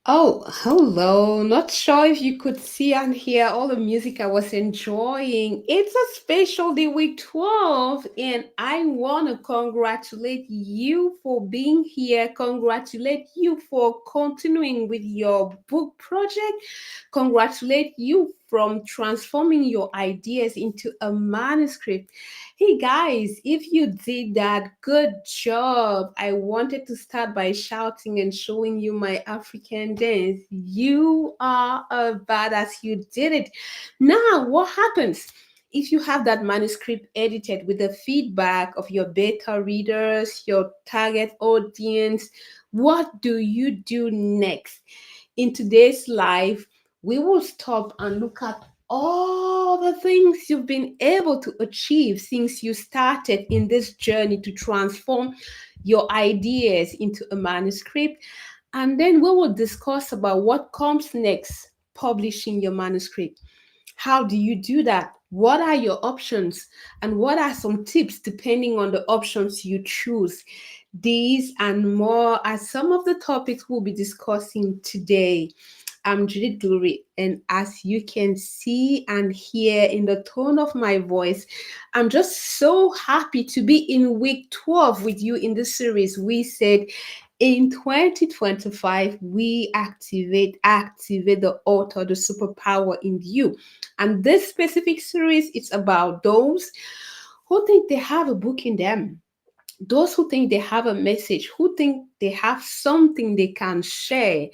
Oh, hello. Not sure if you could see and hear all the music I was enjoying. It's a special day, week 12, and I want to congratulate you for being here. Congratulate you for continuing with your book project. Congratulate you from transforming your ideas into a manuscript. Hey guys, if you did that, good job. I wanted to start by shouting and showing you my African dance. You are a badass. You did it. Now, what happens? If you have that manuscript edited with the feedback of your beta readers, your target audience, what do you do next? In today's life, we will stop and look at all the things you've been able to achieve since you started in this journey to transform your ideas into a manuscript. And then we will discuss about what comes next, publishing your manuscript. How do you do that? What are your options? And what are some tips depending on the options you choose? These and more are some of the topics we'll be discussing today. I'm Judith Glory, and as you can see and hear in the tone of my voice, I'm just so happy to be in week 12 with you in this series. We said in 2025, we activate the author, the superpower in you. And this specific series is about those who think they have a book in them, those who think they have a message, who think they have something they can share.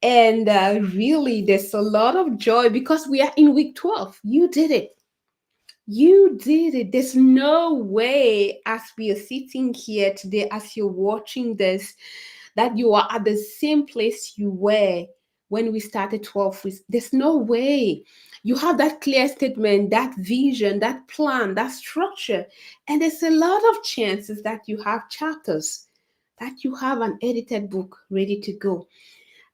And really, there's a lot of joy because we are in week 12. You did it. You did it. There's no way, as we are sitting here today, as you're watching this, that you are at the same place you were when we started 12 weeks. There's no way. You have that clear statement, that vision, that plan, that structure. And there's a lot of chances that you have chapters, that you have an edited book ready to go.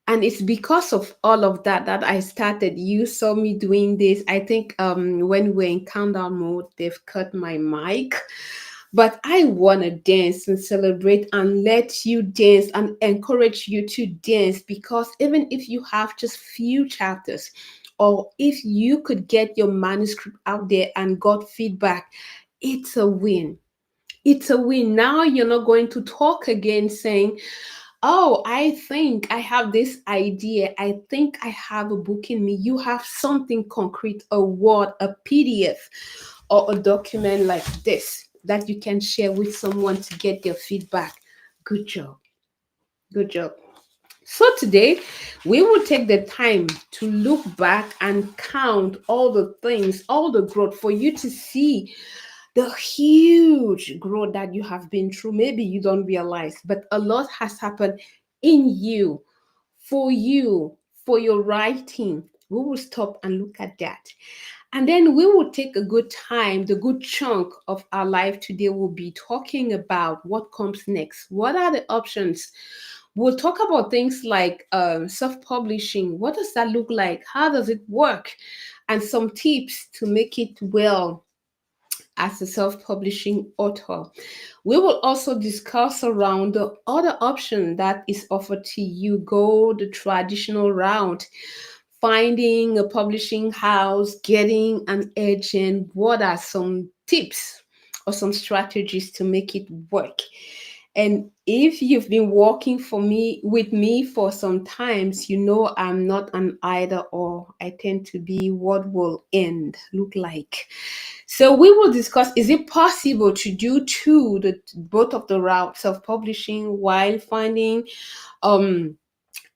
And it's because of all of that that I started. You saw me doing this. I think when we're in countdown mode, they've cut my mic. But I want to dance and celebrate and let you dance and encourage you to dance, because even if you have just few chapters, or if you could get your manuscript out there and got feedback, it's a win. It's a win. Now you're not going to talk again saying, oh, I think I have this idea. I think I have a book in me. You have something concrete, a word, a PDF, or a document like this that you can share with someone to get their feedback. Good job. Good job. So today we will take the time to look back and count all the things, all the growth for you to see the huge growth that you have been through. Maybe you don't realize, but a lot has happened in you, for your writing. We will stop and look at that. And then we will take a good time, the good chunk of our life today will be talking about what comes next. What are the options? We'll talk about things like self publishing. What does that look like? How does it work? And some tips to make it well as a self-publishing author. We will also discuss around the other option that is offered to you. Go the traditional route, finding a publishing house, getting an agent. What are some tips or some strategies to make it work? And if you've been working for me with me for some times, you know I'm not an either or. I tend to be what will end look like. So we will discuss, is it possible to do both of the routes of publishing while finding um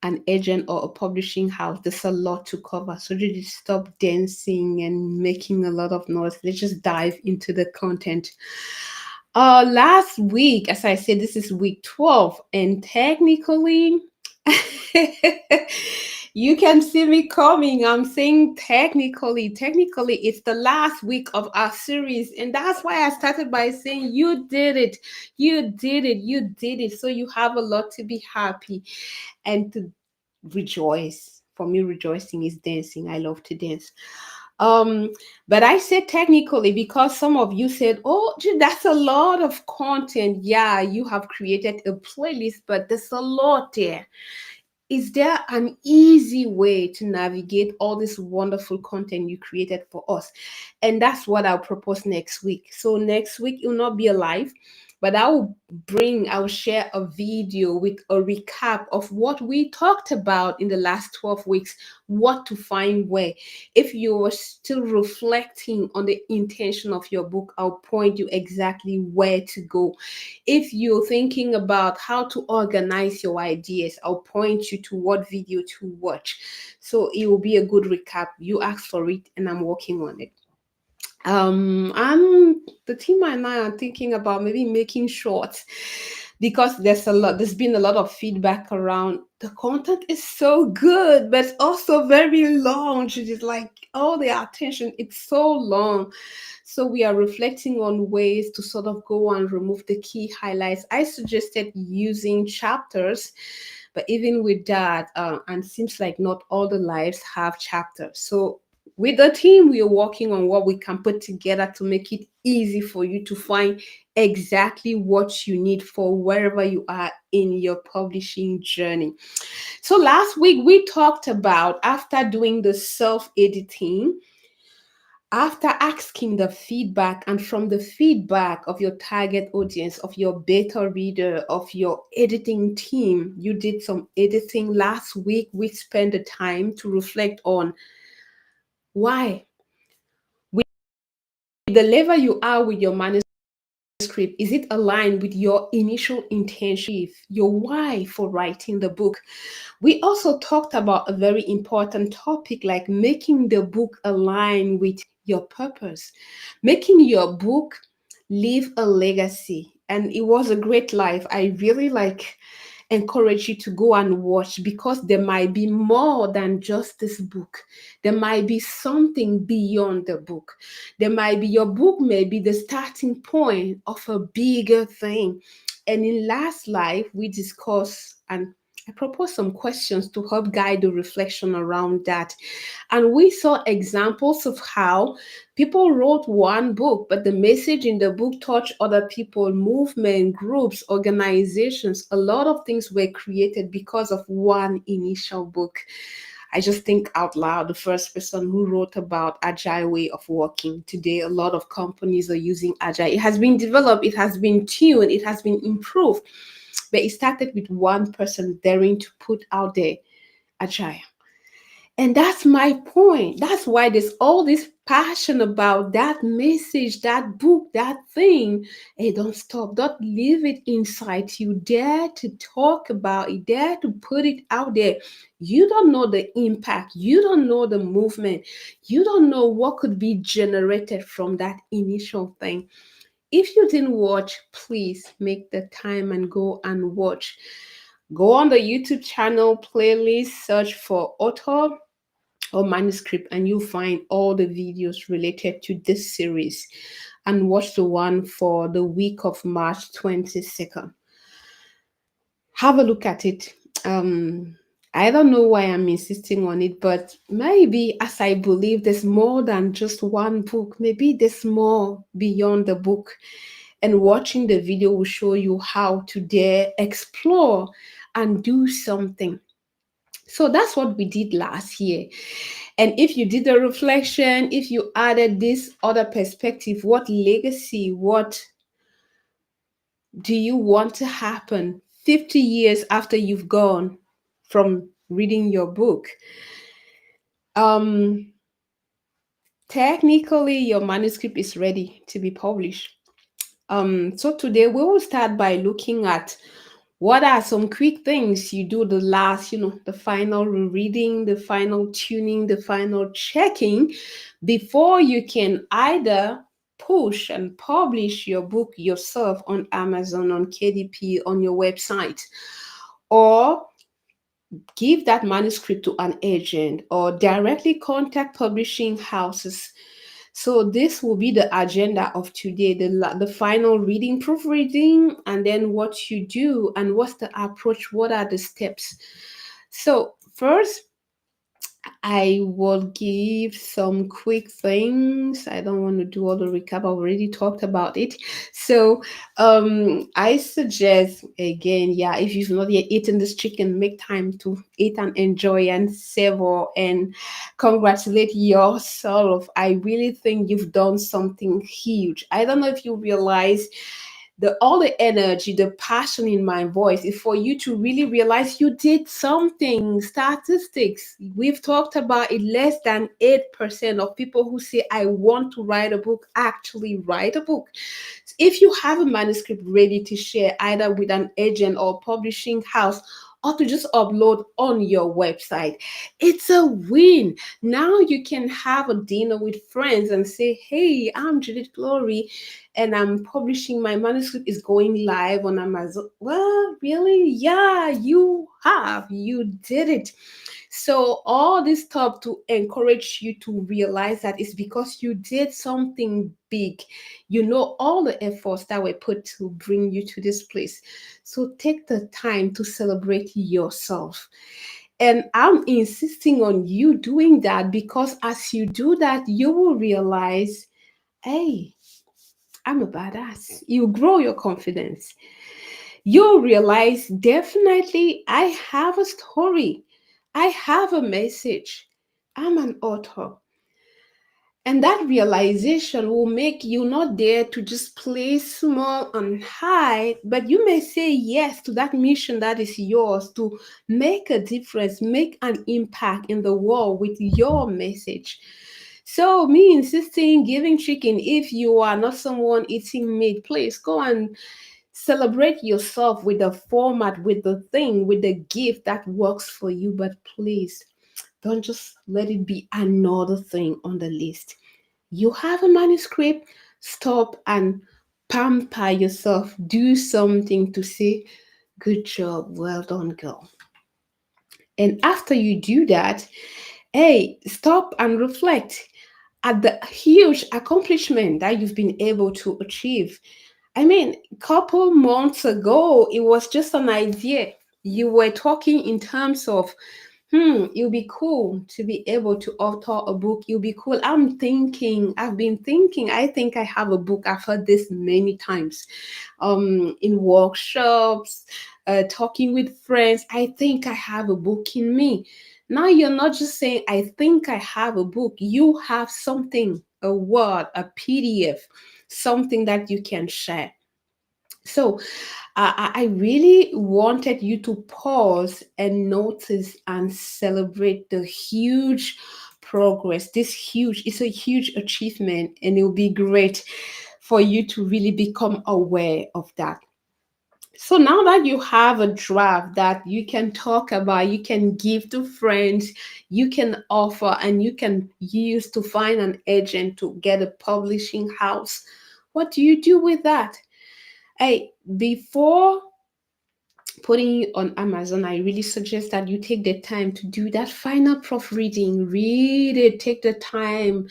an agent or a publishing house? There's a lot to cover. So just stop dancing and making a lot of noise. Let's just dive into the content. Last week, as I said, this is week 12, and technically, you can see me coming. I'm saying technically, it's the last week of our series, and that's why I started by saying, you did it, you did it, you did it. So you have a lot to be happy and to rejoice. For me, rejoicing is dancing. I love to dance. Um, but I said technically because some of you said, oh, gee, that's a lot of content. Yeah, you have created a playlist, but there's a lot there. Is there an easy way to navigate all this wonderful content you created for us? And that's what I'll propose next week. So next week it will not be a live, but I'll share a video with a recap of what we talked about in the last 12 weeks, what to find where. If you are still reflecting on the intention of your book, I'll point you exactly where to go. If you're thinking about how to organize your ideas, I'll point you to what video to watch. So it will be a good recap. You asked for it and I'm working on it. I'm the team and I are thinking about maybe making shorts because there's been a lot of feedback around the content is so good, but it's also very long. It is like all the attention, it's so long. So we are reflecting on ways to sort of go and remove the key highlights. I suggested using chapters, but even with that, and seems like not all the lives have chapters. So with the team, we are working on what we can put together to make it easy for you to find exactly what you need for wherever you are in your publishing journey. So last week we talked about after doing the self editing, after asking the feedback and from the feedback of your target audience, of your beta reader, of your editing team, you did some editing last week. We spent the time to reflect on why with the level you are with your manuscript, is it aligned with your initial intention, your why for writing the book? We also talked about a very important topic like making the book align with your purpose, making your book leave a legacy. And it was a great life. I really encourage you to go and watch because there might be more than just this book. There might be something beyond the book. There might be your book may be the starting point of a bigger thing. And in last life, we discuss and I propose some questions to help guide the reflection around that. And we saw examples of how people wrote one book, but the message in the book touched other people, movement, groups, organizations. A lot of things were created because of one initial book. I just think out loud, the first person who wrote about agile way of working. Today, a lot of companies are using agile. It has been developed, it has been tuned, it has been improved, but it started with one person daring to put out there agile. And that's my point. That's why there's all this passion about that message, that book, that thing. Hey, don't stop. Don't leave it inside you. Dare to talk about it. Dare to put it out there. You don't know the impact. You don't know the movement. You don't know what could be generated from that initial thing. If you didn't watch, please make the time and go and watch. Go on the YouTube channel playlist, search for author or manuscript, and you'll find all the videos related to this series. And watch the one for the week of March 22nd. Have a look at it. I don't know why I'm insisting on it, but maybe as I believe there's more than just one book, maybe there's more beyond the book. And watching the video will show you how to dare explore and do something. So that's what we did last year. And if you did a reflection, if you added this other perspective, what legacy, what do you want to happen 50 years after you've gone from reading your book? Um, Technically, your manuscript is ready to be published. So today we will start by looking at what are some quick things you do the last, the final reading, the final tuning, the final checking before you can either push and publish your book yourself on Amazon, on KDP, on your website, or give that manuscript to an agent or directly contact publishing houses. So this will be the agenda of today, the final reading, proofreading, and then what you do and what's the approach, what are the steps. So first, I will give some quick things. I don't want to do all the recap. I already talked about it. So, I suggest again, yeah, if you've not yet eaten this chicken, make time to eat and enjoy and savor and congratulate yourself. I really think you've done something huge. I don't know if you realize the all the energy, the passion in my voice is for you to really realize you did something. Statistics, we've talked about it, less than 8% of people who say I want to write a book actually write a book. If you have a manuscript ready to share either with an agent or publishing house, or to just upload on your website, it's a win. Now you can have a dinner with friends and say, hey, I'm Judith Glory and I'm publishing my manuscript is going live on Amazon. Well, really? Yeah, you have. You did it. So all this stuff to encourage you to realize that it's because you did something big. You know all the efforts that were put to bring you to this place. So take the time to celebrate yourself. And I'm insisting on you doing that because as you do that, you will realize, hey, I'm a badass. You grow your confidence. You'll realize definitely I have a story. I have a message. I'm an author. And that realization will make you not there to just play small and hide, but you may say yes to that mission that is yours to make a difference, make an impact in the world with your message. So, me insisting giving chicken, if you are not someone eating meat, please go and celebrate yourself with the format, with the thing, with the gift that works for you. But please don't just let it be another thing on the list. You have a manuscript, stop and pamper yourself. Do something to say, good job, well done, girl. And after you do that, hey, stop and reflect at the huge accomplishment that you've been able to achieve. I mean, couple months ago, it was just an idea. You were talking in terms of, it'll be cool to be able to author a book. It'll be cool. I've been thinking, I think I have a book. I've heard this many times in workshops, talking with friends. I think I have a book in me. Now you're not just saying, I think I have a book. You have something, a word, a PDF, something that you can share. So I really wanted you to pause and notice and celebrate the huge progress. It's a huge achievement, and it will be great for you to really become aware of that. So now that you have a draft that you can talk about, you can give to friends, you can offer, and you can use to find an agent to get a publishing house, what do you do with that? Hey, before putting it on Amazon, I really suggest that you take the time to do that final proofreading. Read it, take the time,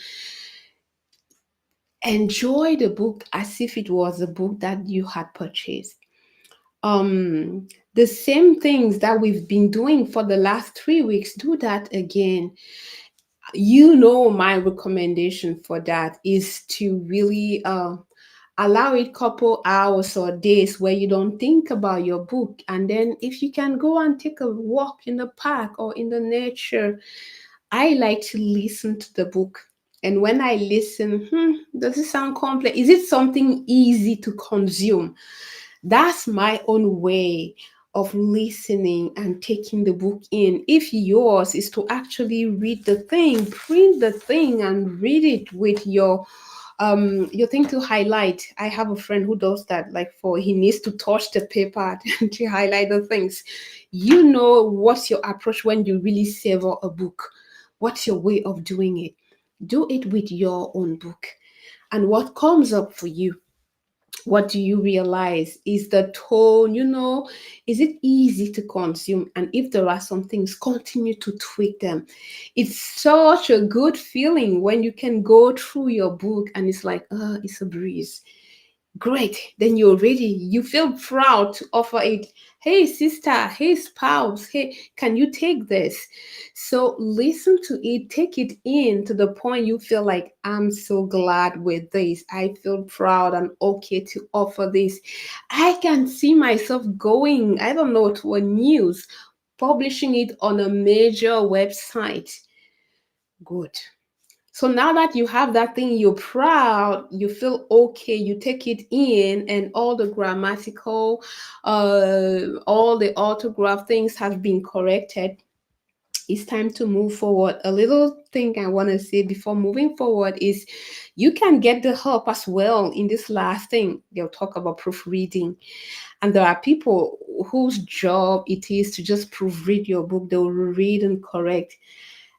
enjoy the book as if it was a book that you had purchased. The same things that we've been doing for the last 3 weeks, do that again. You know, my recommendation for that is to really allow it couple hours or days where you don't think about your book, and then if you can go and take a walk in the park or in the nature. I like to listen to the book, and when I listen, does it sound complex? Is it something easy to consume? That's my own way of listening and taking the book in. If yours is to actually read the thing, print the thing and read it with your thing to highlight. I have a friend who does that, like for he needs to touch the paper to highlight the things. You know what's your approach when you really savor a book? What's your way of doing it? Do it with your own book. And what comes up for you? What do you realize? Is the tone, is it easy to consume? And if there are some things, continue to tweak them. It's such a good feeling when you can go through your book and it's like, it's a breeze. Great. Then you're ready. You feel proud to offer it. Hey, sister. Hey, spouse. Hey, can you take this? So listen to it, take it in to the point you feel like, I'm so glad with this. I feel proud and okay to offer this. I can see myself going, I don't know, to a news, publishing it on a major website. Good. So now that you have that thing, you're proud, you feel okay, you take it in, and all the grammatical, all the orthograph things have been corrected. It's time to move forward. A little thing I want to say before moving forward is you can get the help as well in this last thing. They'll talk about proofreading. And there are people whose job it is to just proofread your book. They'll read and correct.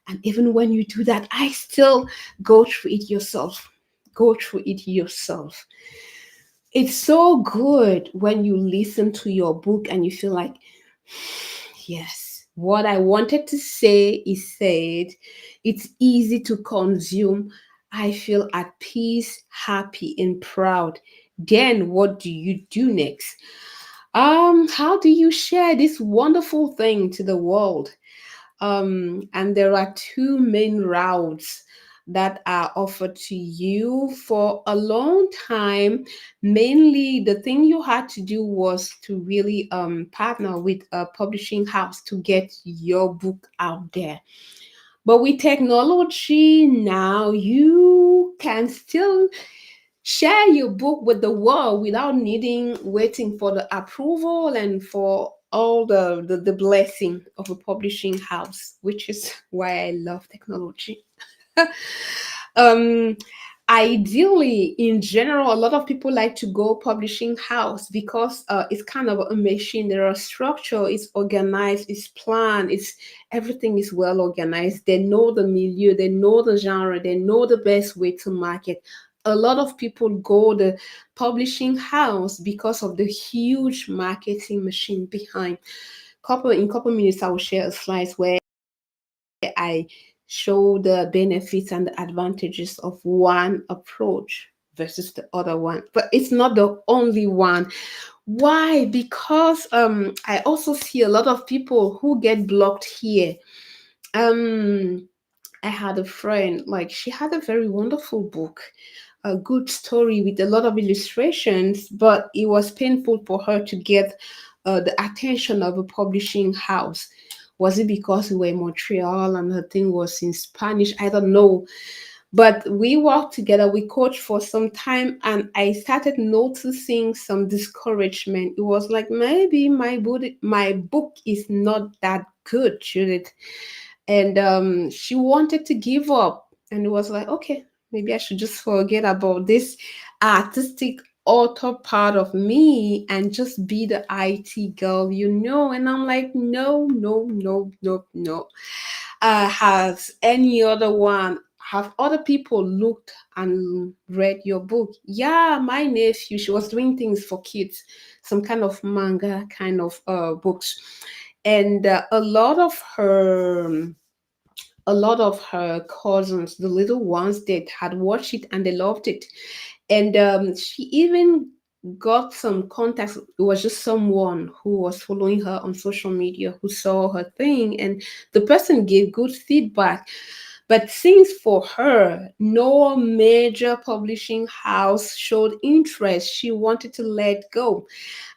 And even when you do that, I still go through it yourself. Go through it yourself. It's so good when you listen to your book and you feel like, yes, what I wanted to say is said. It's easy to consume. I feel at peace, happy, and proud. Then what do you do next? How do you share this wonderful thing to the world? And there are two main routes that are offered to you for a long time. Mainly, the thing you had to do was to really partner with a publishing house to get your book out there. But with technology now, you can still share your book with the world without needing waiting for the approval and for all the blessing of a publishing house, which is why I love technology. um Ideally, in general, a lot of people like to go publishing house because it's kind of a machine. There are structure, it's organized, it's planned, it's everything is well organized. They know the milieu, they know the genre, they know the best way to market. A lot of people go the publishing house because of the huge marketing machine behind. Couple minutes I will share a slide where I show the benefits and the advantages of one approach versus the other one. But it's not the only one. Why? Because I also see a lot of people who get blocked here. Um I had a friend, like she had a very wonderful book, a good story with a lot of illustrations, but it was painful for her to get the attention of a publishing house. Was it because we were in Montreal and her thing was in Spanish? I don't know. But we worked together, we coached for some time, and I started noticing some discouragement. It was like maybe my book is not that good, Judith. And she wanted to give up. And it was like, okay, maybe I should just forget about this artistic author part of me and just be the IT girl. And I'm like, no, no, no, no, no. Has any other one, have other people looked and read your book? Yeah, my nephew, she was doing things for kids, some kind of manga kind of books. And a lot of her cousins, the little ones, that had watched it and they loved it. And she even got some contacts. It was just someone who was following her on social media who saw her thing, and the person gave good feedback. But since for her, no major publishing house showed interest, she wanted to let go.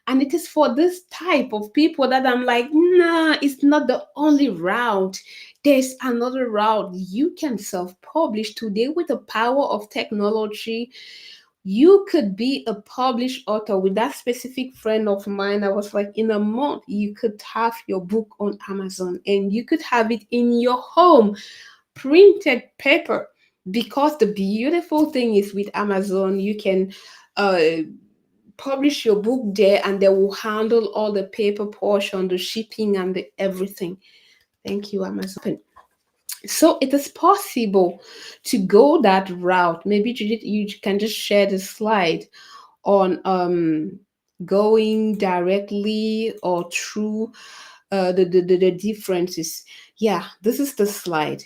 And it is for this type of people that I'm like, nah, it's not the only route. There's another route. You can self publish today with the power of technology. You could be a published author. With that specific friend of mine, I was like, in a month, you could have your book on Amazon and you could have it in your home, printed paper. Because the beautiful thing is with Amazon, you can uh, publish your book there and they will handle all the paper portion, the shipping, and the everything. Thank you, Amazon. So it is possible to go that route. Maybe Judith, you can just share the slide on going directly or through the differences. Yeah, this is the slide.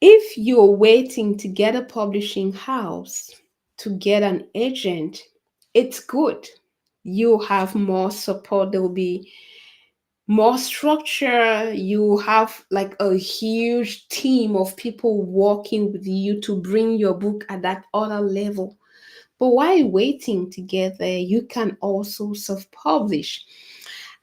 If you're waiting to get a publishing house, to get an agent, it's good. You have more support. There will be more structure. You have like a huge team of people working with you to bring your book at that other level. But while waiting to get there, you can also self publish.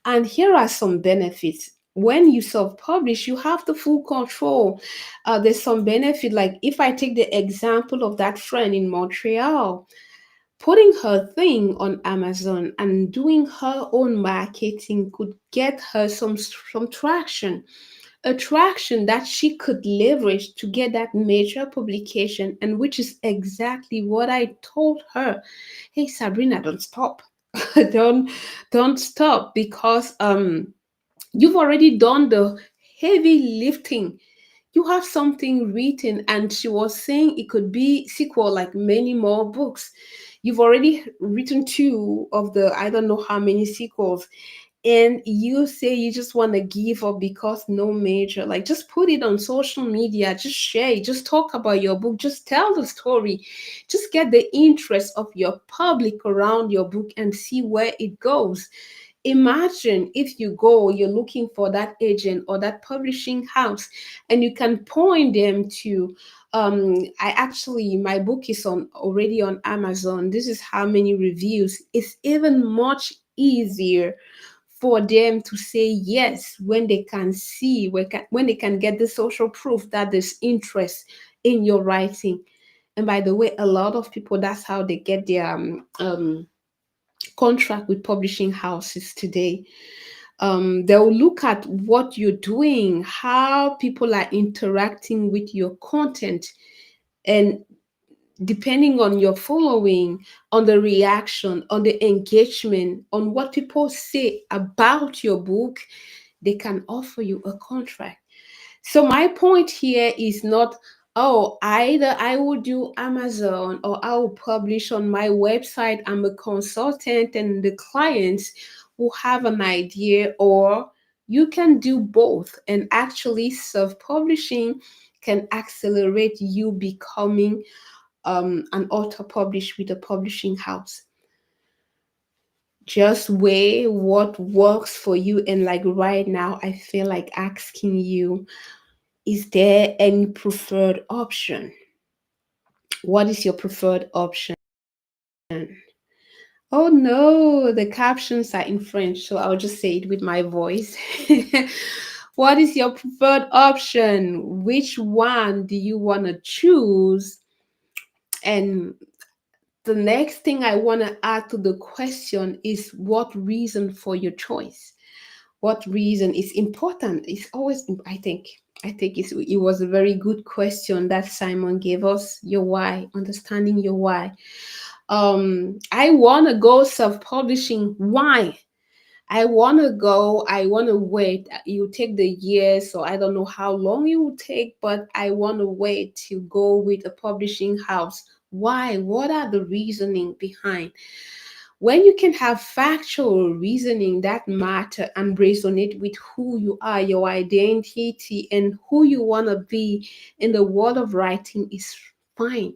And here are some benefits. When you self publish, you have the full control. There's some benefit, like if I take the example of that friend in Montreal, putting her thing on Amazon and doing her own marketing could get her some traction, a traction that she could leverage to get that major publication, and which is exactly what I told her. Hey Sabrina, don't stop. don't don't stop, because you've already done the heavy lifting. You have something written, and she was saying it could be sequel, like many more books. You've already written two of the I don't know how many sequels, and you say you just want to give up because no major. Like, just put it on social media, just share it, just talk about your book, just tell the story, just get the interest of your public around your book and see where it goes. Imagine if you go, you're looking for that agent or that publishing house, and you can point them to, I actually, my book is on already on Amazon. This is how many reviews. It's even much easier for them to say yes when they can see, when they can get the social proof that there's interest in your writing. And by the way, a lot of people, that's how they get their contract with publishing houses today. They'll look at what you're doing, how people are interacting with your content, and depending on your following, on the reaction, on the engagement, on what people say about your book, they can offer you a contract. So my point here is not, oh, either I will do Amazon or I will publish on my website. I'm a consultant and the clients will have an idea, or you can do both. And actually, self publishing can accelerate you becoming an author published with a publishing house. Just weigh what works for you. And like right now, I feel like asking you, is there any preferred option? What is your preferred option? Oh no, the captions are in French, so I'll just say it with my voice. What is your preferred option? Which one do you want to choose? And the next thing I want to add to the question is, what reason for your choice? What reason is important? It's always, I think it was a very good question that Simon gave us. Your why, understanding your why. I want to go self-publishing. Why? I want to wait. You take the years, so I don't know how long it will take, but I want to wait to go with a publishing house. Why? What are the reasoning behind? When you can have factual reasoning that matter and resonate with who you are, your identity, and who you want to be in the world of writing, is fine.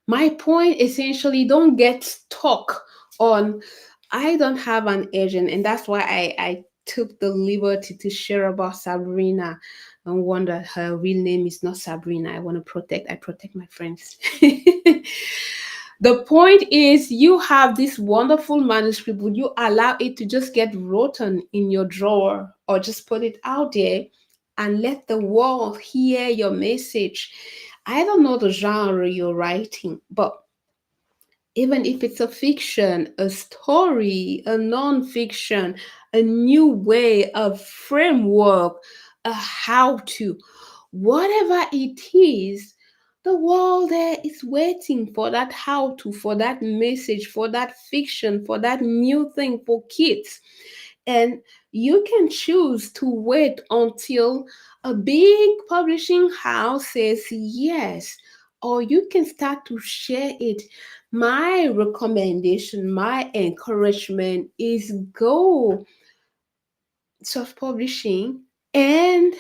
My point essentially, don't get stuck on, I don't have an agent. And that's why I took the liberty to share about Sabrina and wonder her real name is not Sabrina. I protect my friends. The point is, you have this wonderful manuscript. Would you allow it to just get rotten in your drawer, or just put it out there and let the world hear your message? I don't know the genre you're writing, but even if it's a fiction, a story, a non-fiction, a new way, a framework, a how to, whatever it is, the world there is waiting for that how to, for that message, for that fiction, for that new thing for kids. And you can choose to wait until a big publishing house says yes, or you can start to share it. My recommendation, my encouragement is go self publishing, and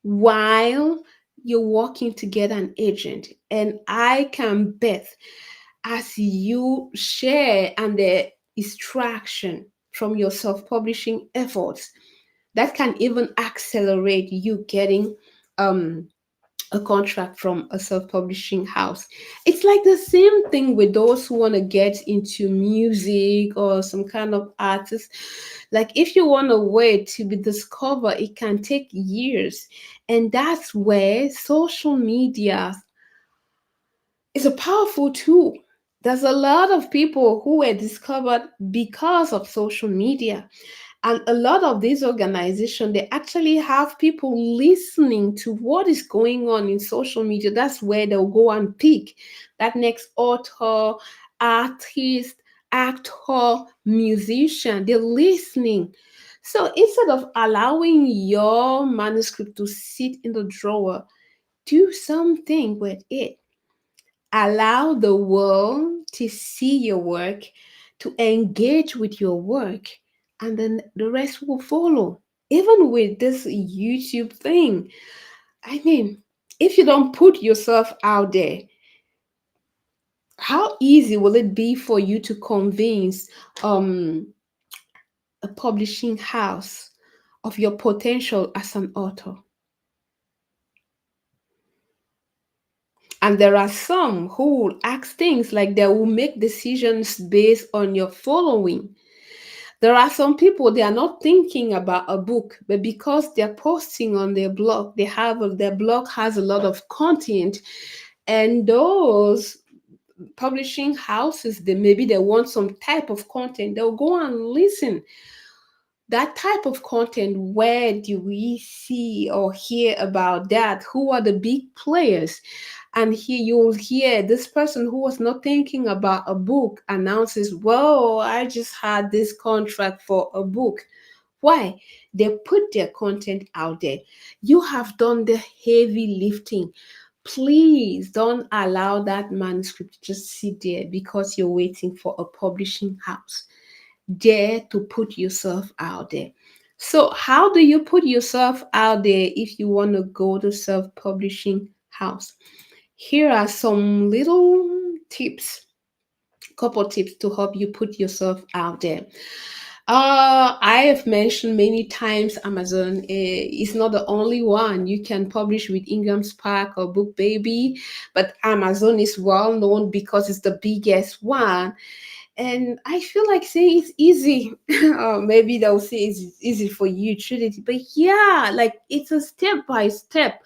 while you're working to get an agent. And I can bet as you share and the distraction from your self-publishing efforts that can even accelerate you getting um a contract from a self-publishing house. It's like the same thing with those who want to get into music or some kind of artist. Like if you want a way to be discovered, it can take years. And that's where social media is a powerful tool. There's a lot of people who were discovered because of social media. And a lot of these organizations, they actually have people listening to what is going on in social media. That's where they'll go and pick that next author, artist, actor, musician. They're listening. So instead of allowing your manuscript to sit in the drawer, do something with it. Allow the world to see your work, to engage with your work, and then the rest will follow. Even with this YouTube thing, I mean, if you don't put yourself out there, how easy will it be for you to convince um, a publishing house of your potential as an author? And there are some who will ask things like they will make decisions based on your following. There are some people they are not thinking about a book, but because they're posting on their blog, their blog has a lot of content, and those publishing houses they maybe they want some type of content, they'll go and listen that type of content. Where do we see or hear about that? Who are the big players? And here you'll hear this person who was not thinking about a book announces, whoa, I just had this contract for a book. Why? They put their content out there. You have done the heavy lifting. Please don't allow that manuscript to just sit there because you're waiting for a publishing house. Dare to put yourself out there. So, how do you put yourself out there if you want to go to self publishing house? Here are some little tips, couple tips to help you put yourself out there. I have mentioned many times Amazon is not the only one. You can publish with Ingram Spark or Book Baby, but Amazon is well known because it's the biggest one. And I feel like saying it's easy. Maybe they'll say it's easy for you, Trinity. But yeah, like it's a step by step.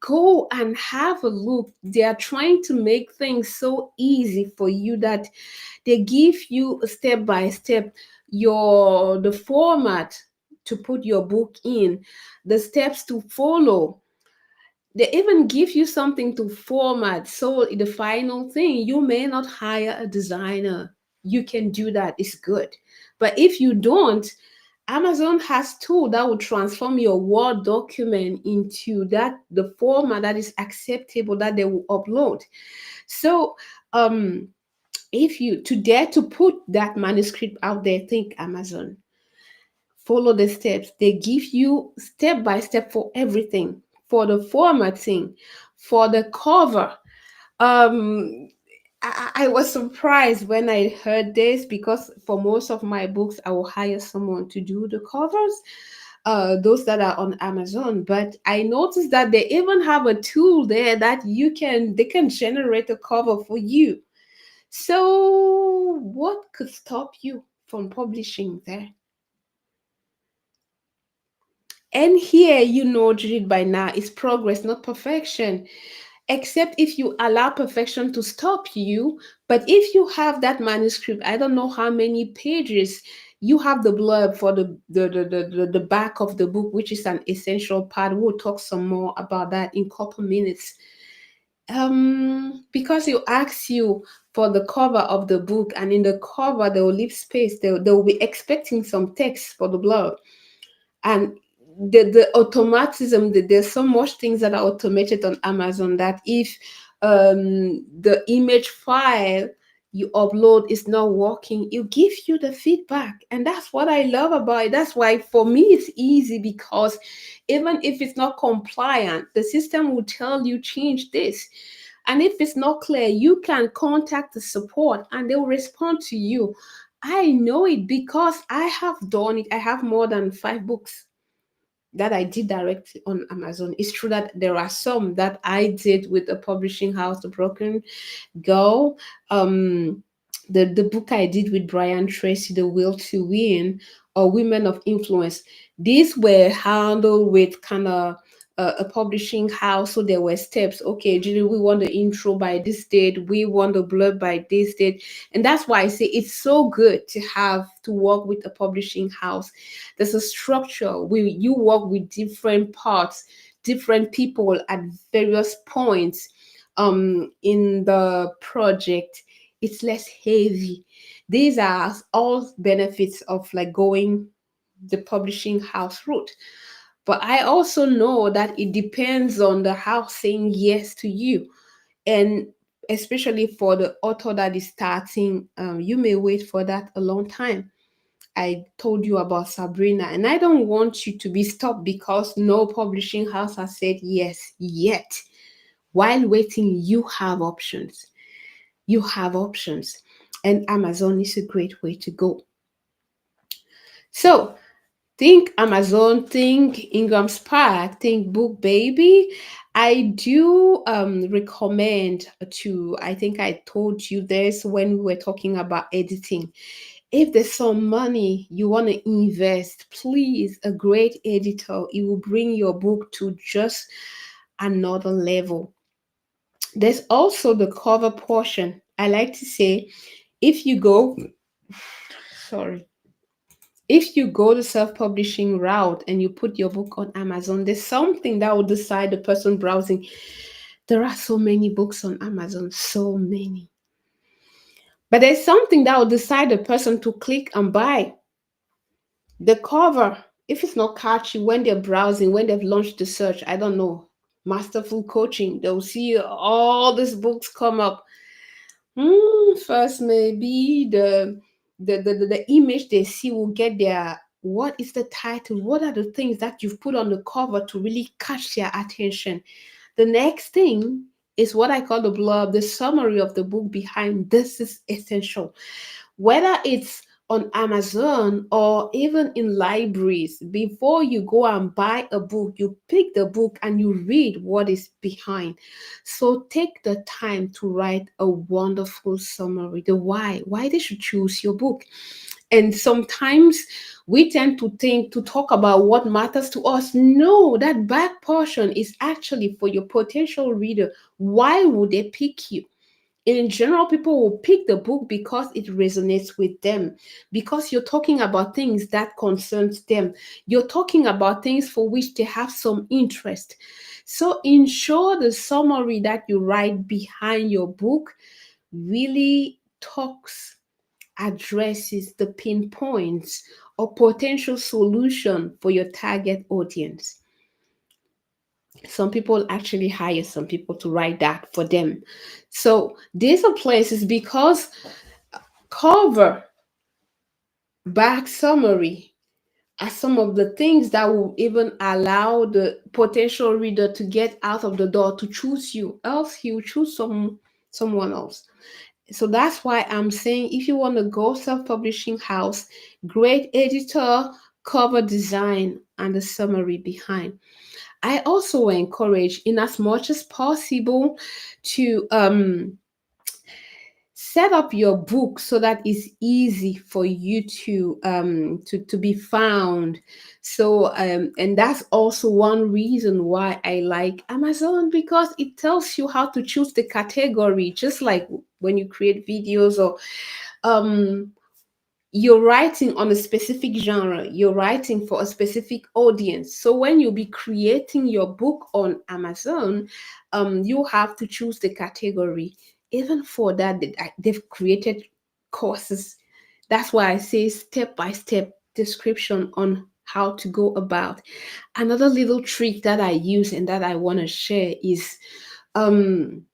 Go and have a look. They are trying to make things so easy for you that they give you a step by step the format to put your book in, the steps to follow. They even give you something to format. So the final thing, you may not hire a designer. You can do that. It's good. But if you don't, Amazon has tool that will transform your Word document into the format that is acceptable that they will upload. So if you to dare to put that manuscript out there, think Amazon. Follow the steps. They give you step by step for everything, for the formatting, for the cover. Um, I was surprised when I heard this because for most of my books, I will hire someone to do the covers, those that are on Amazon. But I noticed that they even have a tool there that they can generate a cover for you. So what could stop you from publishing there? And here, Jude, by now, is progress, not perfection. Except if you allow perfection to stop you. But if you have that manuscript, I don't know how many pages, you have the blurb for the back of the book, which is an essential part. We'll talk some more about that in a couple minutes. Because you ask you for the cover of the book, and in the cover they will leave space. They will be expecting some text for the blurb, and the automatism, there's so much things that are automated on Amazon that if the image file you upload is not working, it gives you the feedback. And that's what I love about it. That's why for me it's easy, because even if it's not compliant, the system will tell you change this. And if it's not clear, you can contact the support and they'll respond to you. I know it because I have done it. I have more than 5 books that I did directly on Amazon. It's true that there are some that I did with a publishing house, The Broken Girl. Um, the book I did with Brian Tracy, The Will to Win, or Women of Influence. These were handled with kind of a publishing house, so there were steps. Okay, Julie, we want the intro by this date, we want the blurb by this date, and that's why I say it's so good to have to work with a publishing house. There's a structure. You work with different parts, different people at various points in the project. It's less heavy. These are all benefits of like going the publishing house route. But I also know that it depends on the house saying yes to you. And especially for the author that is starting, you may wait for that a long time. I told you about Sabrina, and I don't want you to be stopped because no publishing house has said yes yet. While waiting, you have options. You have options, and Amazon is a great way to go. So, think Amazon, think Ingram Spark, think Book Baby. I do recommend to, I think I told you this when we were talking about editing. If there's some money you want to invest, please, a great editor, it will bring your book to just another level. There's also the cover portion. I like to say, if you go, sorry, if you go the self-publishing route and you put your book on Amazon, there's something that will decide the person browsing. There are so many books on Amazon, so many. But there's something that will decide the person to click and buy. The cover, if it's not catchy when they're browsing, when they've launched the search, I don't know, masterful coaching, they'll see all these books come up. First, maybe the image they see will get their, what is the title? What are the things that you've put on the cover to really catch their attention? The next thing is what I call the blurb, the summary of the book behind. This is essential. Whether it's on Amazon or even in libraries, before you go and buy a book, you pick the book and you read what is behind. So take the time to write a wonderful summary, the why they should choose your book. And sometimes we tend to think to talk about what matters to us. No, that back portion is actually for your potential reader. Why would they pick you? In general, people will pick the book because it resonates with them, because you're talking about things that concerns them. You're talking about things for which they have some interest. So ensure the summary that you write behind your book really talks, addresses the pinpoints or potential solution for your target audience. Some people actually hire some people to write that for them. So these are places because cover, back summary are some of the things that will even allow the potential reader to get out of the door to choose you. Else he will choose someone else. So that's why I'm saying if you want to go self-publishing house, great editor, cover design, and the summary behind. I also encourage, in as much as possible, to set up your book so that it's easy for you to be found. So and that's also one reason why I like Amazon, because it tells you how to choose the category, just like when you create videos or um you're writing on a specific genre, you're writing for a specific audience. So when you'll be creating your book on Amazon, you have to choose the category. Even for that, they've created courses. That's why I say step by step description on how to go about. Another little trick that I use and that I want to share is um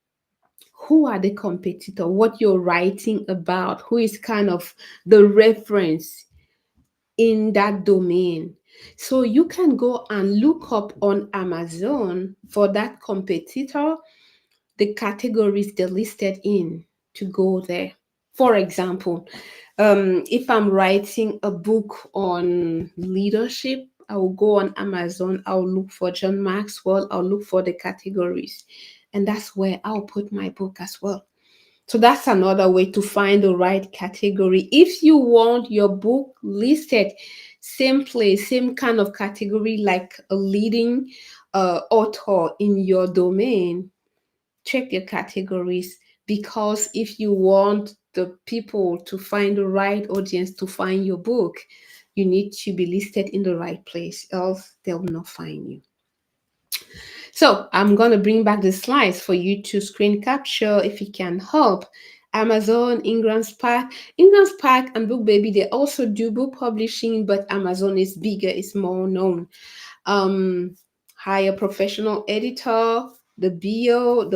who are the competitor, what you're writing about, who is kind of the reference in that domain. So you can go and look up on Amazon for that competitor. the categories they're listed in to go there. For example, if I'm writing a book on leadership, I will go on Amazon, I'll look for John Maxwell, I'll look for the categories, and that's where I'll put my book as well. So that's another way to find the right category. If you want your book listed same place, same kind of category like a leading author in your domain, check your categories, because if you want the people to find the right audience to find your book, you need to be listed in the right place, else they'll not find you. So I'm gonna bring back the slides for you to screen capture if it can help. Amazon, Ingram Spark and BookBaby, they also do book publishing, but Amazon is bigger, it's more known. um, Hire professional editor, the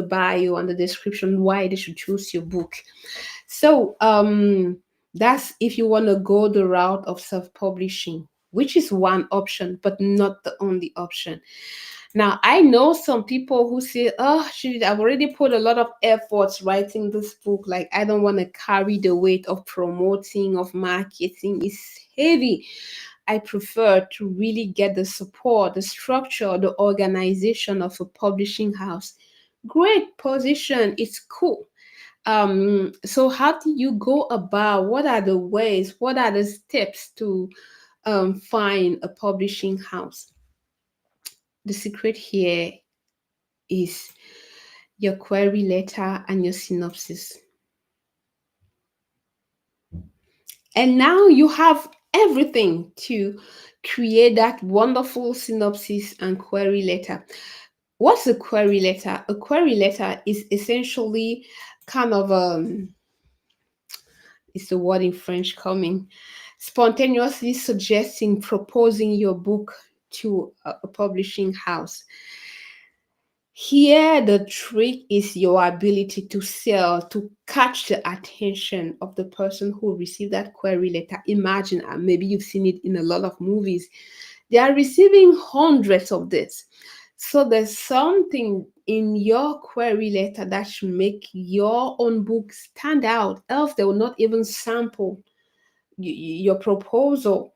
bio, and the description why they should choose your book. So that's if you want to go the route of self-publishing, which is one option, but not the only option. Now, I know some people who say, oh, shoot, I've already put a lot of efforts writing this book. Like, I don't want to carry the weight of promoting, of marketing. It's heavy. I prefer to really get the support, the structure, the organization of a publishing house. Great position. It's cool. So how do you go about? What are the ways? What are the steps to find a publishing house? The secret here is your query letter and your synopsis. And now you have everything to create that wonderful synopsis and query letter. What's a query letter? A query letter is essentially kind of it's the word in French coming, spontaneously suggesting, proposing your book to a publishing house. Here, the trick is your ability to sell, to catch the attention of the person who received that query letter. Imagine, maybe you've seen it in a lot of movies. They are receiving hundreds of this. So there's something in your query letter that should make your own book stand out, else they will not even sample your proposal.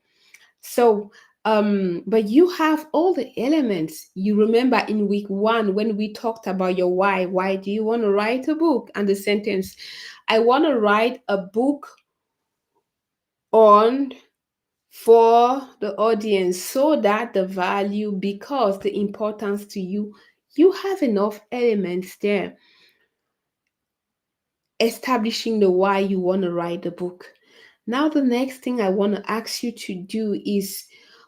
So, but you have all the elements. You remember in week one when we talked about your why. Why do you want to write a book? And the sentence, I want to write a book on for the audience so that the value, because the importance to you, you have enough elements there establishing the why you want to write the book. Now, the next thing I want to ask you to do is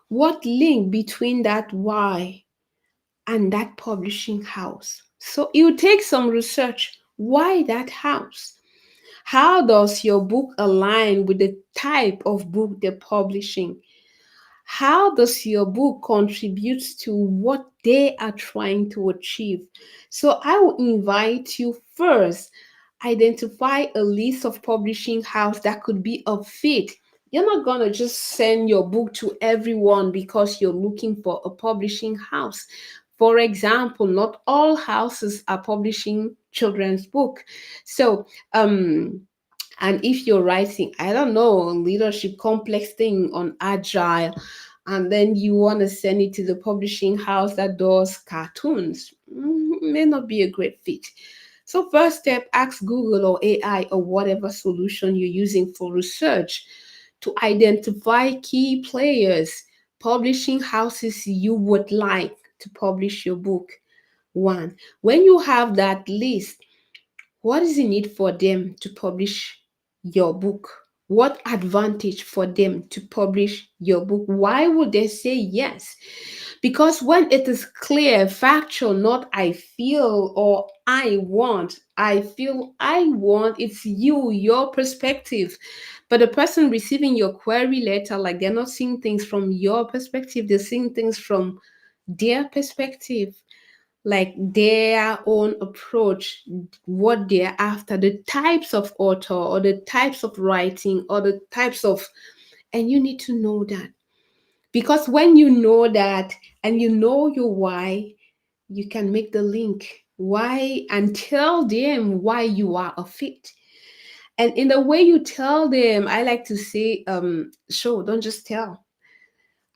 what link between that why and that publishing house. So it will take some research. Why that house? How does your book align with the type of book they're publishing? How does your book contribute to what they are trying to achieve? So I will invite you first, identify a list of publishing house that could be a fit. You're not going to just send your book to everyone because you're looking for a publishing house. For example, not all houses are publishing children's book. So and if you're writing, I don't know, leadership complex thing on agile, and then you want to send it to the publishing house that does cartoons, may not be a great fit. So first step, ask Google or AI or whatever solution you're using for research to identify key players, publishing houses you would like to publish your book. One, when you have that list, what is the need for them to publish your book? What advantage for them to publish your book? Why would they say yes? Because when it is clear, factual, not I feel or I feel, I want, it's you, your perspective. But the person receiving your query letter, like they're not seeing things from your perspective, they're seeing things from their perspective, like their own approach, what they're after, the types of author or the types of writing or the types of, and you need to know that. Because when you know that and you know your why, you can make the link why, and tell them why you are a fit. And in the way you tell them, I like to say, show, don't just tell.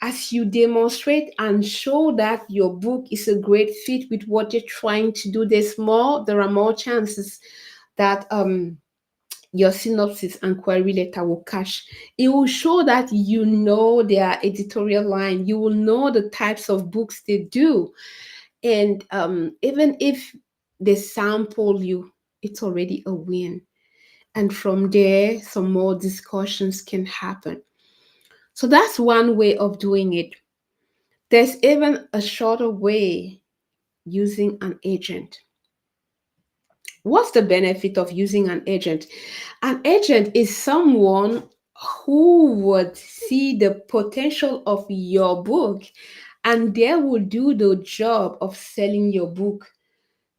As you demonstrate and show that your book is a great fit with what you're trying to do, there are more chances that your synopsis and query letter will catch. It will show that you know their editorial line. You will know the types of books they do. And even if they sample you, it's already a win. And from there, some more discussions can happen. So that's one way of doing it. There's even a shorter way, using an agent. What's the benefit of using an agent? An agent is someone who would see the potential of your book, and they will do the job of selling your book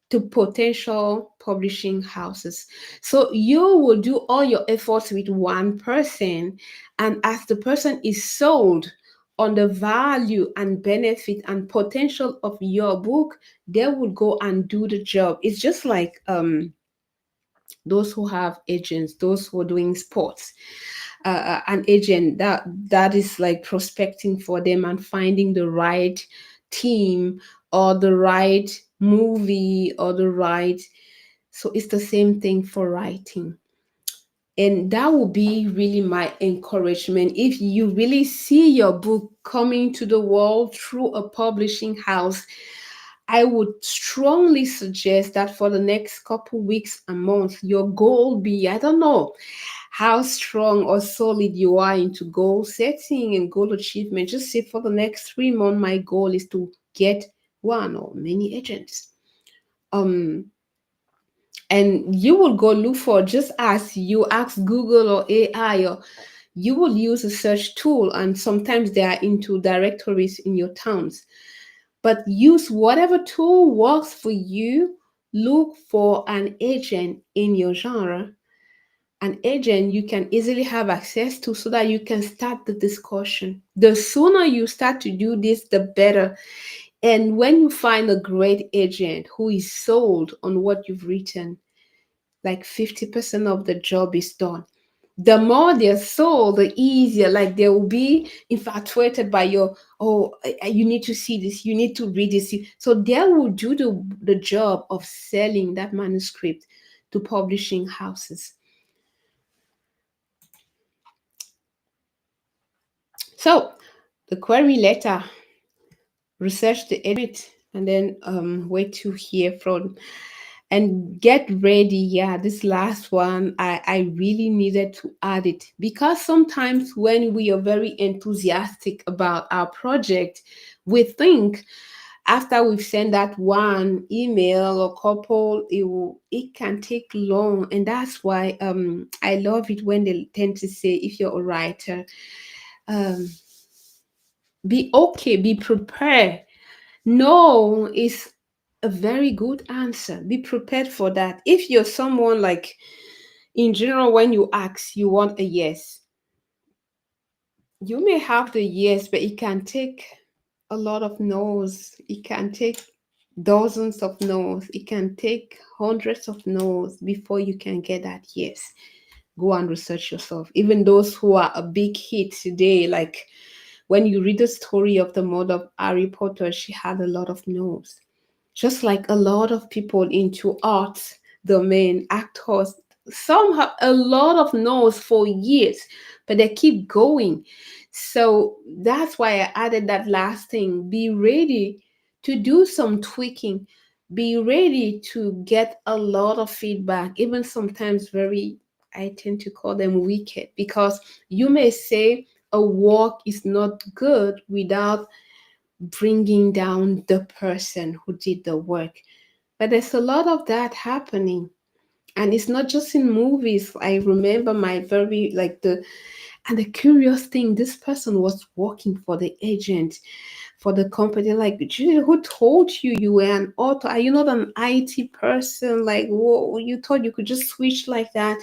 to potential publishing houses. So you will do all your efforts with one person, and as the person is sold on the value and benefit and potential of your book, they will go and do the job. It's just like those who have agents, those who are doing sports. An agent that is like prospecting for them and finding the right team or the right movie or the right, so it's the same thing for writing. And that will be really my encouragement. If you really see your book coming to the world through a publishing house, I would strongly suggest that for the next couple weeks and months, your goal be, I don't know how strong or solid you are into goal setting and goal achievement. Just say for the next 3 months, my goal is to get one or many agents. Um, and you will go look for, just as you ask Google or AI, or you will use a search tool, and sometimes they are into directories in your towns. But use whatever tool works for you. Look for an agent in your genre, an agent you can easily have access to, so that you can start the discussion. The sooner you start to do this, the better. And when you find a great agent who is sold on what you've written, like 50% of the job is done. The more they're sold, the easier. Like they will be infatuated by your, oh, you need to see this, you need to read this. So they will do the job of selling that manuscript to publishing houses. So the query letter, research the edit, and then wait to hear from, and get ready. Yeah, this last one, I really needed to add it, because sometimes when we are very enthusiastic about our project, we think after we've sent that one email or couple, it can take long. And that's why I love it when they tend to say, if you're a writer, um be okay, be prepared. No is a very good answer. Be prepared for that. If you're someone like, in general, when you ask, you want a yes. You may have the yes, but it can take a lot of no's. It can take dozens of no's. It can take hundreds of no's before you can get that yes. Go and research yourself. Even those who are a big hit today, like when you read the story of the mother of Harry Potter, she had a lot of no's. Just like a lot of people into art domain, actors, some have a lot of no's for years, but they keep going. So that's why I added that last thing. Be ready to do some tweaking. Be ready to get a lot of feedback, even sometimes very, I tend to call them wicked, because you may say a work is not good without bringing down the person who did the work. But there's a lot of that happening. And it's not just in movies. I remember my very, like, and the curious thing, this person was working for the agent for the company. Like, "Judy, who told you you were an author? Are you not an IT person? Like, whoa, you thought you could just switch like that?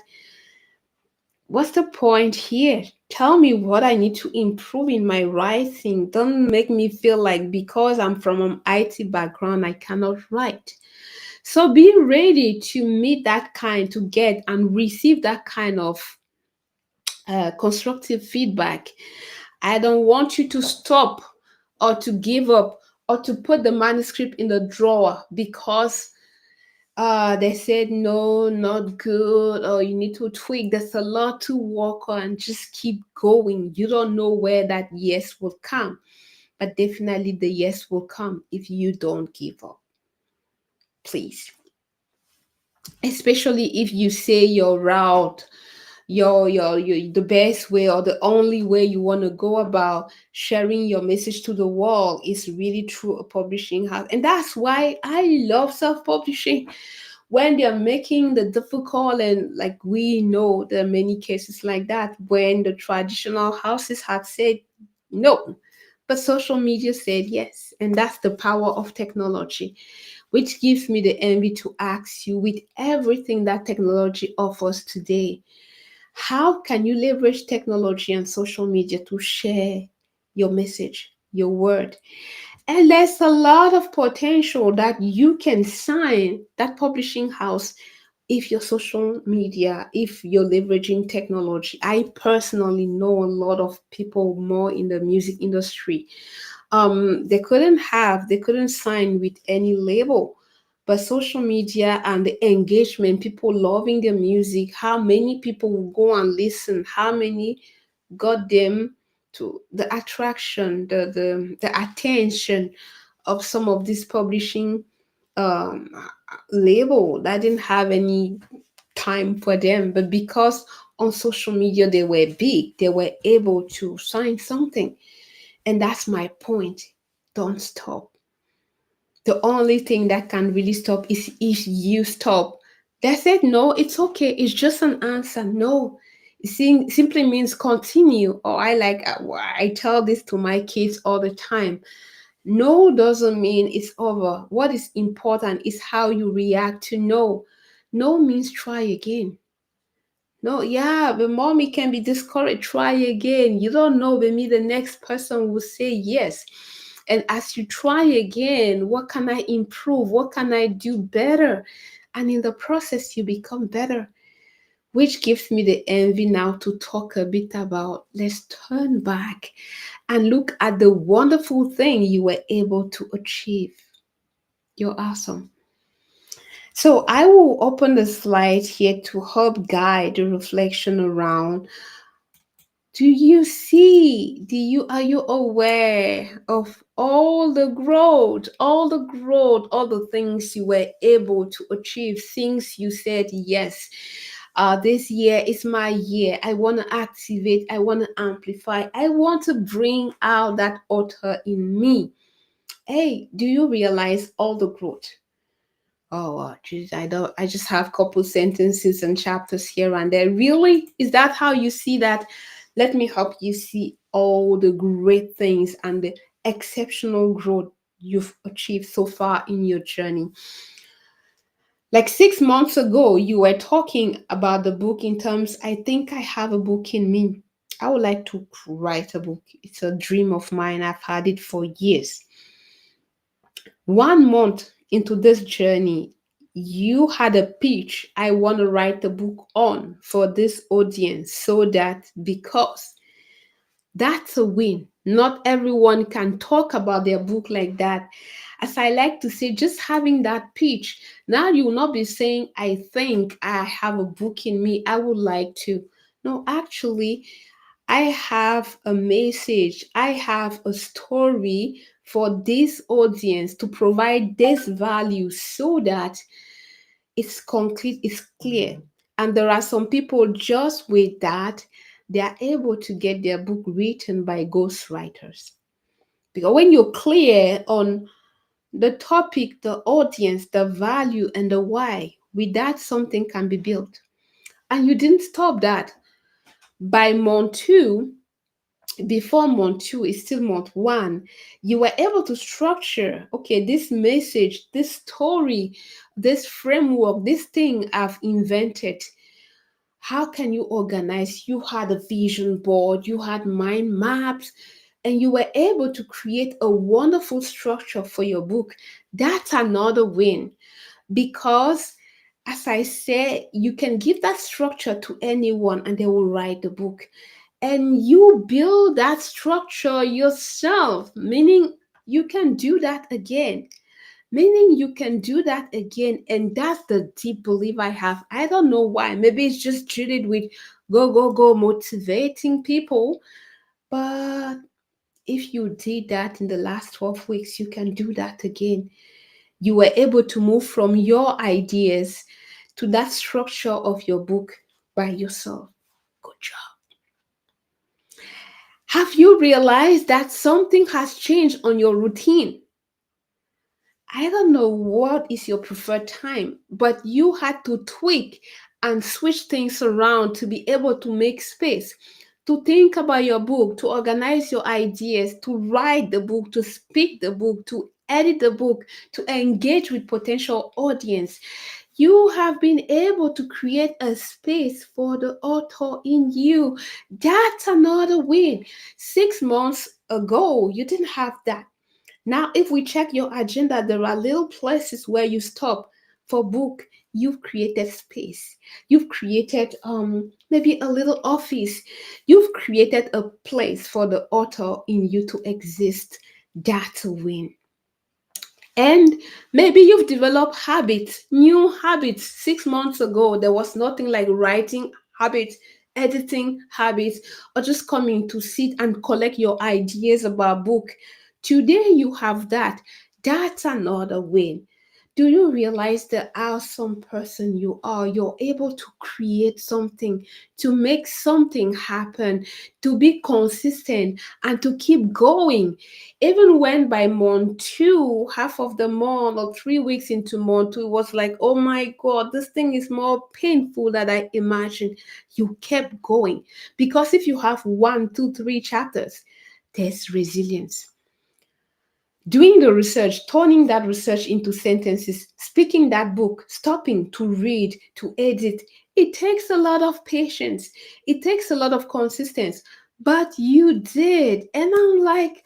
What's the point here? Tell me what I need to improve in my writing. Don't make me feel like because I'm from an IT background, I cannot write." So be ready to meet that kind, to get and receive that kind of constructive feedback. I don't want you to stop or to give up or to put the manuscript in the drawer because they said no, not good, or you need to tweak. There's a lot to work on. Just keep going. You don't know where that yes will come, but definitely the yes will come if you don't give up. Please, especially if you say your route, your the best way or the only way you want to go about sharing your message to the world is really through a publishing house. And that's why I love self-publishing. When they're making the difficult, and like we know there are many cases like that when the traditional houses had said no, but social media said yes. And that's the power of technology, which gives me the envy to ask you, with everything that technology offers today, how can you leverage technology and social media to share your message, your word? And there's a lot of potential that you can sign that publishing house if your social media, if you're leveraging technology. I personally know a lot of people more in the music industry. They couldn't sign with any label, but social media and the engagement, people loving their music, how many people will go and listen, how many got them to the attraction, the attention of some of these publishing um label that didn't have any time for them, but because on social media they were big, they were able to sign something. And that's my point. Don't stop. The only thing that can really stop is if you stop. They said no, it's okay, it's just an answer. No, simply means continue. Or I tell this to my kids all the time. No doesn't mean it's over. What is important is how you react to no. No means try again. No, yeah, but mommy can be discouraged. Try again. You don't know, maybe the next person will say yes. And as you try again, what can I improve? What can I do better? And in the process, you become better, which gives me the envy now to talk a bit about. Let's turn back and look at the wonderful thing you were able to achieve. You're awesome. So I will open the slide here to help guide the reflection around. Do you see? Are you aware of all the things you were able to achieve, things you said yes. This year is my year. I want to activate, I want to amplify, I want to bring out that author in me. Hey, do you realize all the growth? Oh, geez, I don't. I just have couple sentences and chapters here and there. Really, is that how you see that? Let me help you see all the great things and the exceptional growth you've achieved so far in your journey. Like 6 months ago, you were talking about the book in terms. I think I have a book in me. I would like to write a book. It's a dream of mine. I've had it for years. 1 month into this journey, you had a pitch. I want to write a book on for this audience, so that because that's a win. Not everyone can talk about their book like that. As I like to say, just having that pitch, now you will not be saying, I think I have a book in me, I would like to. No, actually, I have a message, I have a story for this audience to provide this value so that it's concrete, it's clear. And there are some people just with that, they are able to get their book written by ghostwriters. Because when you're clear on the topic, the audience, the value, and the why, with that, something can be built. And you didn't stop that. By month two, before month two is still month one, you were able to structure, okay, this message, this story, this framework, this thing I've invented. How can you organize? You had a vision board, you had mind maps, and you were able to create a wonderful structure for your book. That's another win. because, as I say, you can give that structure to anyone and they will write the book. And you build that structure yourself, meaning you can do that again. Meaning you can do that again. And that's the deep belief I have. I don't know why. Maybe it's just treated with go, go, go, motivating people. But if you did that in the last 12 weeks, you can do that again. You were able to move from your ideas to that structure of your book by yourself. Good job. Have you realized that something has changed on your routine? I don't know what is your preferred time, but you had to tweak and switch things around to be able to make space, to think about your book, to organize your ideas, to write the book, to speak the book, to edit the book, to engage with potential audience. You have been able to create a space for the author in you. That's another win. 6 months ago, you didn't have that. Now, if we check your agenda, there are little places where you stop for book. You've created space. You've created maybe a little office. You've created a place for the author in you to exist. That's a win. And maybe you've developed habits, new habits. 6 months ago, there was nothing like writing habits, editing habits, or just coming to sit and collect your ideas about book. Today you have that. That's another win. Do you realize the awesome person you are? You're able to create something, to make something happen, to be consistent, and to keep going. Even when by month two, half of the month, or 3 weeks into month two, it was like, oh my God, this thing is more painful than I imagined. You kept going. Because if you have one, two, three chapters, there's resilience. Doing the research, turning that research into sentences, speaking that book, stopping to read, to edit, it takes a lot of patience. It takes a lot of consistency. But you did. And I'm like,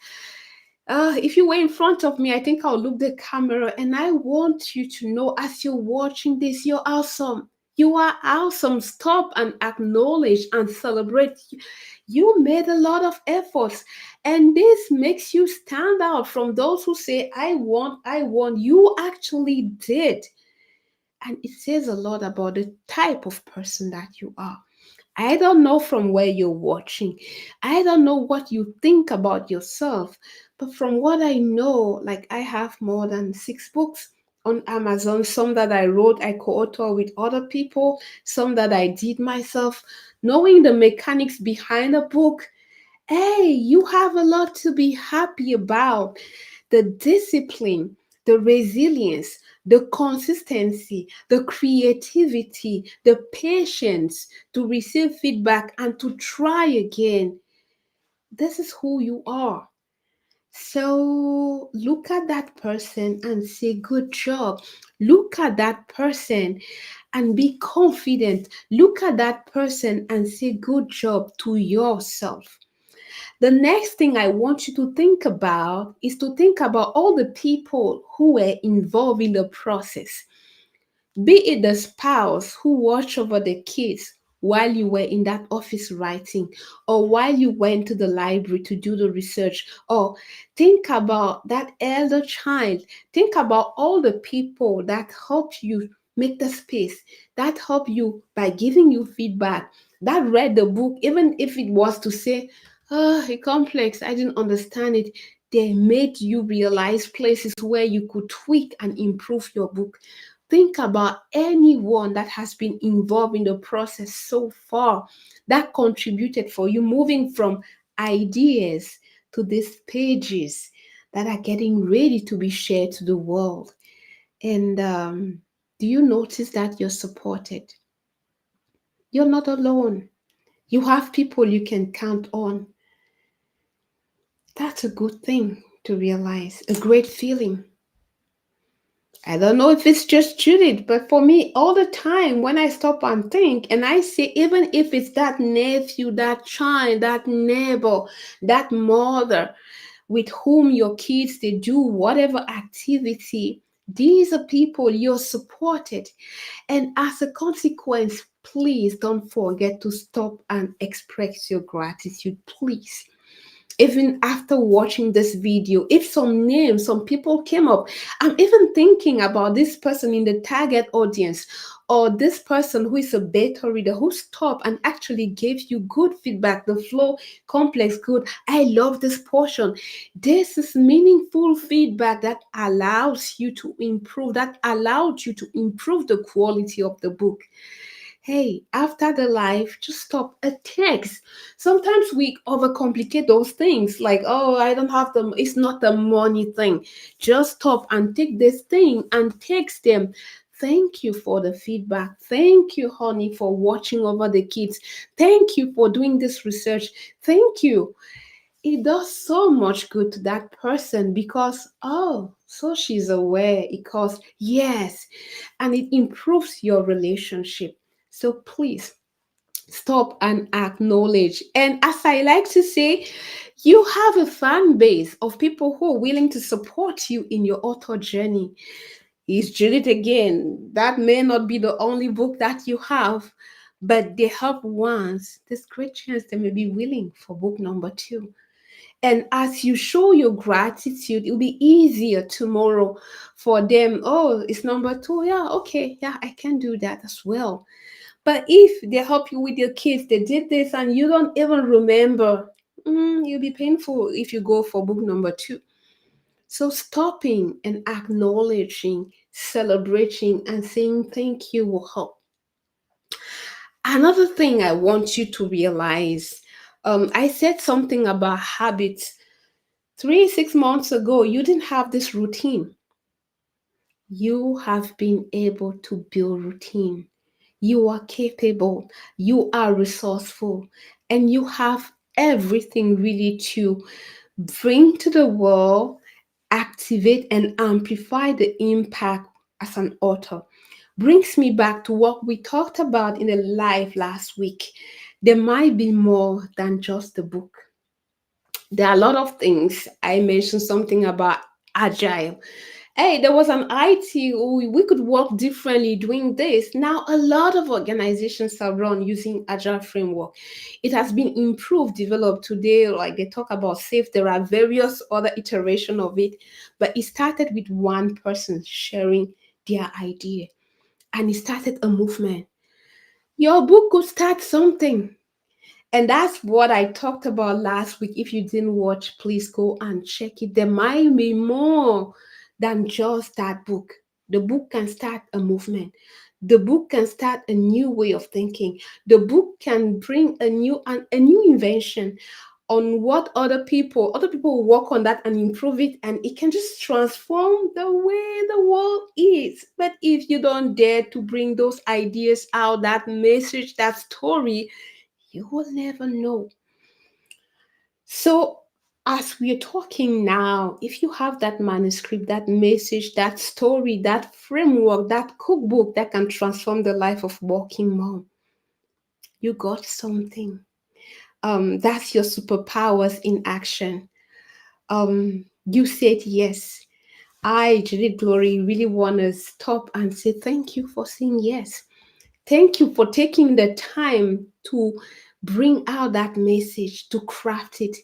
if you were in front of me, I think I'll look the camera and I want you to know as you're watching this, you're awesome. You are awesome. Stop and acknowledge and celebrate. You made a lot of efforts, and this makes you stand out from those who say, I want, I want. You actually did. And it says a lot about the type of person that you are. I don't know from where you're watching. I don't know what you think about yourself. But from what I know, like I have more than 6 books on Amazon, some that I wrote, I co author with other people, some that I did myself. Knowing the mechanics behind a book, hey, you have a lot to be happy about. The discipline, the resilience, the consistency, the creativity, the patience to receive feedback and to try again. This is who you are. So look at that person and say, good job. Look at that person and be confident. Look at that person and say, good job to yourself. The next thing I want you to think about is to think about all the people who were involved in the process, be it the spouse who watched over the kids while you were in that office writing, or while you went to the library to do the research, or think about that elder child. Think about all the people that helped you make the space, that helped you by giving you feedback, that read the book, even if it was to say, oh, it's complex, I didn't understand it. They made you realize places where you could tweak and improve your book. Think about anyone that has been involved in the process so far that contributed for you moving from ideas to these pages that are getting ready to be shared to the world. And do you notice that you're supported? You're not alone. You have people you can count on. That's a good thing to realize, a great feeling. I don't know if it's just Judith, but for me, all the time when I stop and think, and I say, even if it's that nephew, that child, that neighbor, that mother with whom your kids they do whatever activity, These are people you're supported. And as a consequence, please don't forget to stop and express your gratitude, please. Even after watching this video, if some names, some people came up, I'm even thinking about this person in the target audience, or this person who is a beta reader who stopped and actually gave you good feedback, the flow complex good. I love this portion. This is meaningful feedback that allows you to improve, that allowed you to improve the quality of the book. Hey, after the live, just stop a text. Sometimes we overcomplicate those things, like, oh, I don't have the, it's not the money thing. Just stop and take this thing and text them. Thank you for the feedback. Thank you, honey, for watching over the kids. Thank you for doing this research. Thank you. It does so much good to that person because, oh, so she's aware, because, yes, and it improves your relationship. So please stop and acknowledge. And as I like to say, you have a fan base of people who are willing to support you in your author journey. Is Judith again? That may not be the only book that you have, but they help once. There's great chance they may be willing for book number two. And as you show your gratitude, it'll be easier tomorrow for them. Oh, it's number two. Yeah, okay. Yeah, I can do that as well. But if they help you with your kids, they did this and you don't even remember, it'll be painful if you go for book number two. So stopping and acknowledging, celebrating, and saying thank you will help. Another thing I want you to realize, I said something about habits. 6 months ago, you didn't have this routine. You have been able to build routine. You are capable, you are resourceful, and you have everything really to bring to the world, activate, and amplify the impact as an author. Brings me back to what we talked about in the live last week. There might be more than just the book. There are a lot of things. I mentioned something about agile. Hey, there was an IT, we could work differently doing this. Now, a lot of organizations are run using agile framework. It has been improved, developed today. Like they talk about safe, there are various other iteration of it, but it started with one person sharing their idea, and it started a movement. Your book could start something. And that's what I talked about last week. If you didn't watch, please go and check it. There might be more than just that book. The book can start a movement. The book can start a new way of thinking. The book can bring a new invention on what other people work on that and improve it, and it can just transform the way the world is. But if you don't dare to bring those ideas out, that message, that story, you will never know. So, as we're talking now, if you have that manuscript, that message, that story, that framework, that cookbook that can transform the life of working mom, you got something. That's your superpowers in action. You said yes. I, Judith Glory, really want to stop and say thank you for saying yes. Thank you for taking the time to bring out that message, to craft it.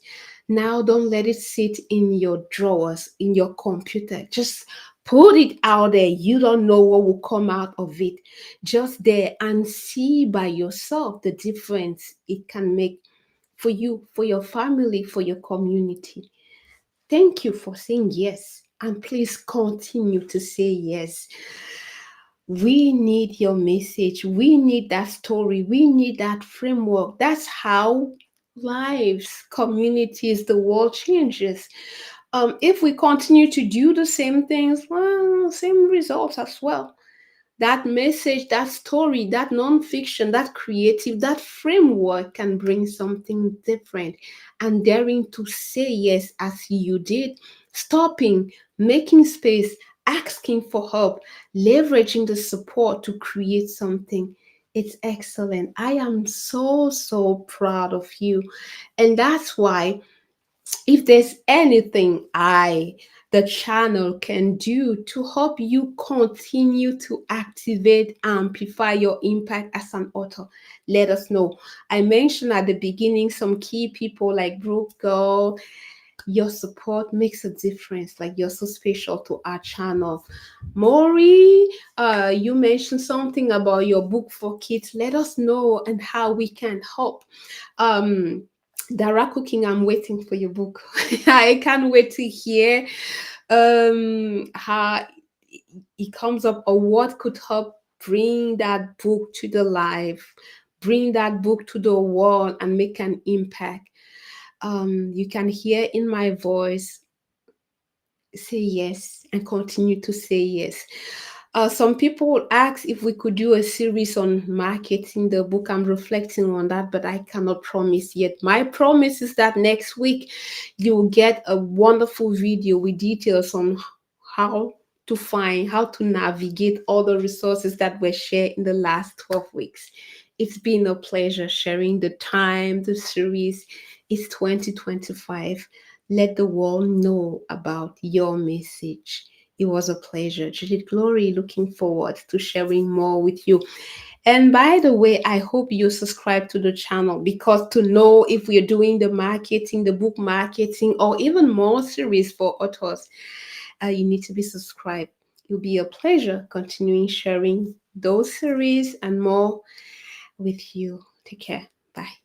Now, don't let it sit in your drawers, in your computer. Just put it out there. You don't know what will come out of it. Just there and see by yourself the difference it can make for you, for your family, for your community. Thank you for saying yes. And please continue to say yes. We need your message. We need that story. We need that framework. That's how lives, communities, the world changes. If we continue to do the same things, well, same results as well. That message, that story, that non-fiction, that creative, that framework can bring something different. And daring to say yes as you did, stopping, making space, asking for help, leveraging the support to create something. It's excellent. I am so, so proud of you. And that's why If there's anything the channel can do to help you continue to activate, amplify your impact as an author, let us know. I mentioned at the beginning some key people like Brooke Girl. Your support makes a difference. Like, you're so special to our channel. Maury, you mentioned something about your book for kids. Let us know and how we can help. Um, Dara Cooking, I'm waiting for your book. I can't wait to hear how it comes up, or what could help bring that book to the life, bring that book to the world and make an impact. You can hear in my voice, say yes and continue to say yes. Some people would ask if we could do a series on marketing the book. I'm reflecting on that, but I cannot promise yet. My promise is that next week you will get a wonderful video with details on how how to navigate all the resources that were shared in the last 12 weeks. It's been a pleasure sharing the time, the series. It's 2025. Let the world know about your message. It was a pleasure. Judith Glory, looking forward to sharing more with you. And by the way, I hope you subscribe to the channel, because to know if we're doing the marketing, the book marketing, or even more series for authors, you need to be subscribed. It'll be a pleasure continuing sharing those series and more with you. Take care. Bye.